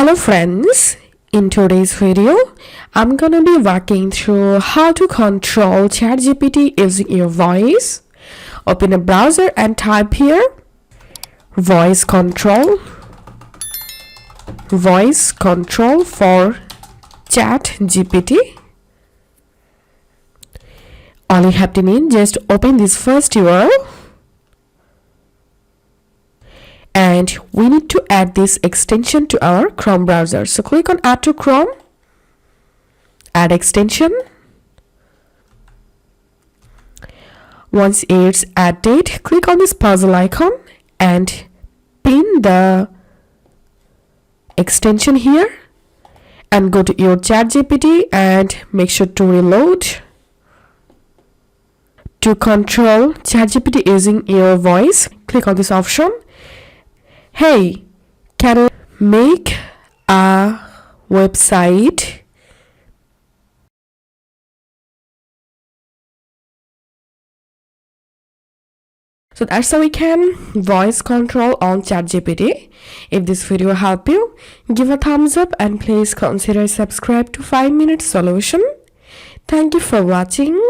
Hello friends, in today's video, I'm gonna be walking through how to control ChatGPT using your voice. Open a browser and type here, voice control for ChatGPT. All you have to need, just open this first URL. And we need to add this extension to our Chrome browser. So click on Add to Chrome, add extension. Once it's added, click on this puzzle icon and pin the extension here and go to your ChatGPT and make sure to reload. To control ChatGPT using your voice, click on this option. Hey, can you make a website? So that's how we can voice control on ChatGPT. If this video helped you, give a thumbs up and please consider subscribe to 5 Minute Solution. Thank you for watching.